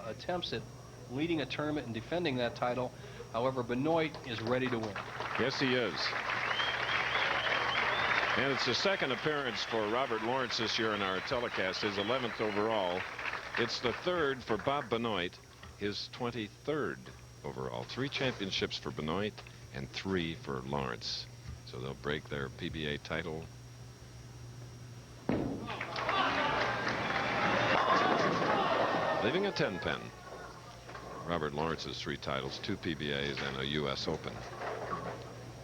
attempts at leading a tournament and defending that title. However, Benoit is ready to win. Yes, he is. And it's the second appearance for Robert Lawrence this year in our telecast, his 11th overall. It's the third for Bob Benoit, his 23rd overall. 3 championships for Benoit and 3 for Lawrence. So they'll break their PBA title. Leaving a 10-pin. Robert Lawrence's 3 titles, 2 PBAs and a U.S. Open.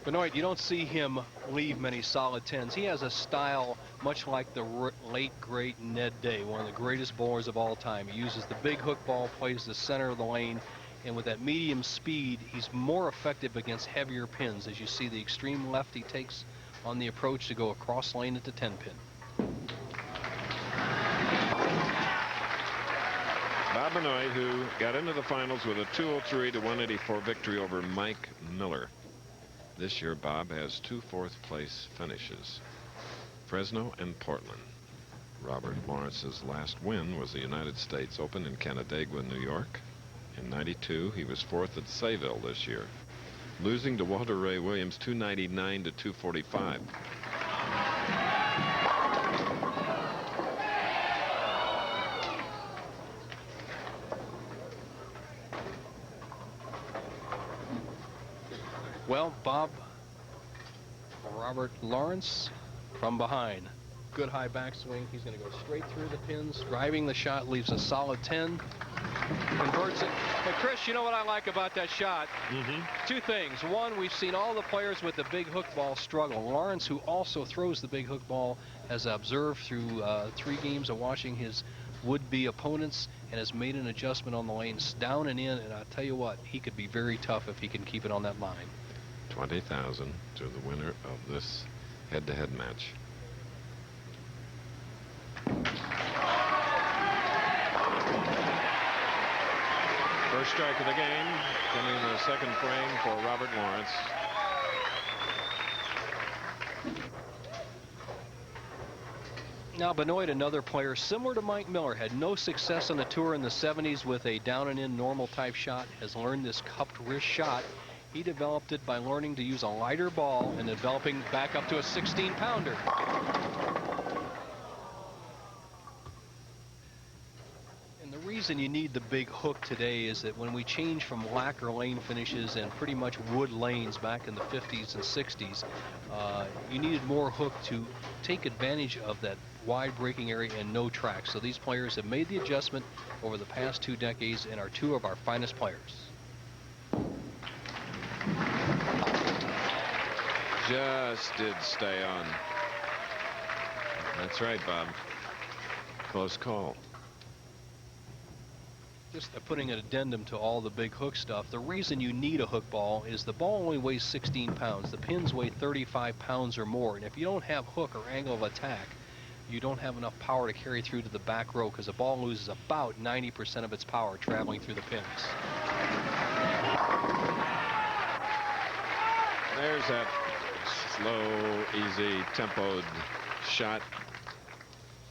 Benoit, you don't see him leave many solid 10s. He has a style much like the late, great Ned Day, one of the greatest bowlers of all time. He uses the big hook ball, plays the center of the lane, and with that medium speed, he's more effective against heavier pins. As you see the extreme left he takes on the approach to go across lane at the 10-pin. Bob Benoit, who got into the finals with a 203 to 184 victory over Mike Miller. This year, Bob has 2 fourth-place finishes, Fresno and Portland. Robert Lawrence's last win was the United States Open in Canandaigua, New York. In '92, he was 4th at Sayville this year, losing to Walter Ray Williams 299 to 245. Well, Robert Lawrence from behind. Good high backswing. He's going to go straight through the pins. Driving the shot, leaves a solid 10. Converts it. But Chris, you know what I like about that shot? 2 things. One, we've seen all the players with the big hook ball struggle. Lawrence, who also throws the big hook ball, has observed through 3 games of watching his would-be opponents and has made an adjustment on the lanes down and in. And I'll tell you what, he could be very tough if he can keep it on that line. 20,000 to the winner of this head-to-head match. First strike of the game coming in the 2nd frame for Robert Lawrence. Now Benoit, another player similar to Mike Miller, had no success on the tour in the 70s with a down and in normal type shot, has learned this cupped wrist shot. He developed it by learning to use a lighter ball and developing back up to a 16-pounder. And the reason you need the big hook today is that when we change from lacquer lane finishes and pretty much wood lanes back in the 50s and 60s, you needed more hook to take advantage of that wide breaking area and no track. So these players have made the adjustment over the past 2 decades and are 2 of our finest players. Just did stay on. That's right, Bob. Close call. Just putting an addendum to all the big hook stuff. The reason you need a hook ball is the ball only weighs 16 pounds. The pins weigh 35 pounds or more. And if you don't have hook or angle of attack, you don't have enough power to carry through to the back row because the ball loses about 90% of its power traveling through the pins. There's that slow, easy, tempoed shot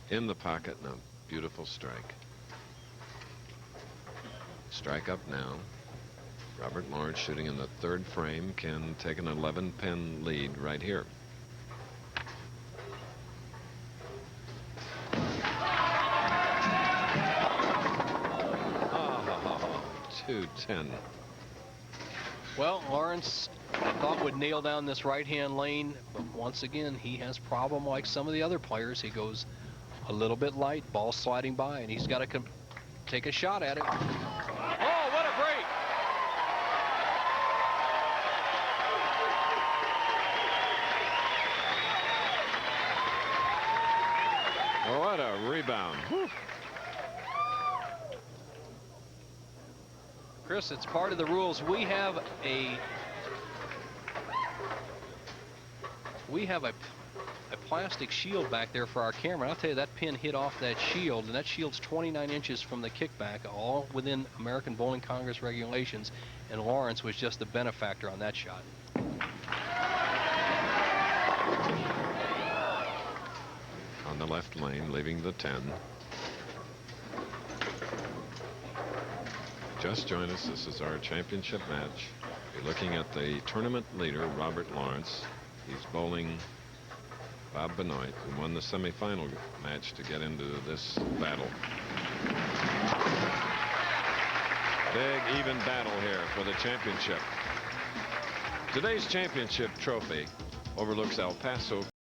in the pocket and a beautiful strike. Strike up now. Robert Lawrence, shooting in the 3rd frame, can take an 11-pin lead right here. Oh, 210. Well, Lawrence, I thought, would nail down this right-hand lane, but once again, he has problem like some of the other players. He goes a little bit light, ball sliding by, and he's got to take a shot at it. Oh, what a break! Well, what a rebound. Whew. Chris, it's part of the rules. We have a plastic shield back there for our camera. I'll tell you, that pin hit off that shield, and that shield's 29 inches from the kickback, all within American Bowling Congress regulations, and Lawrence was just the benefactor on that shot. On the left lane, leaving the 10. just joined us, this is our championship match. You're looking at the tournament leader, Robert Lawrence. He's bowling Bob Benoit, who won the semifinal match to get into this battle. Big even battle here for the championship. Today's championship trophy overlooks El Paso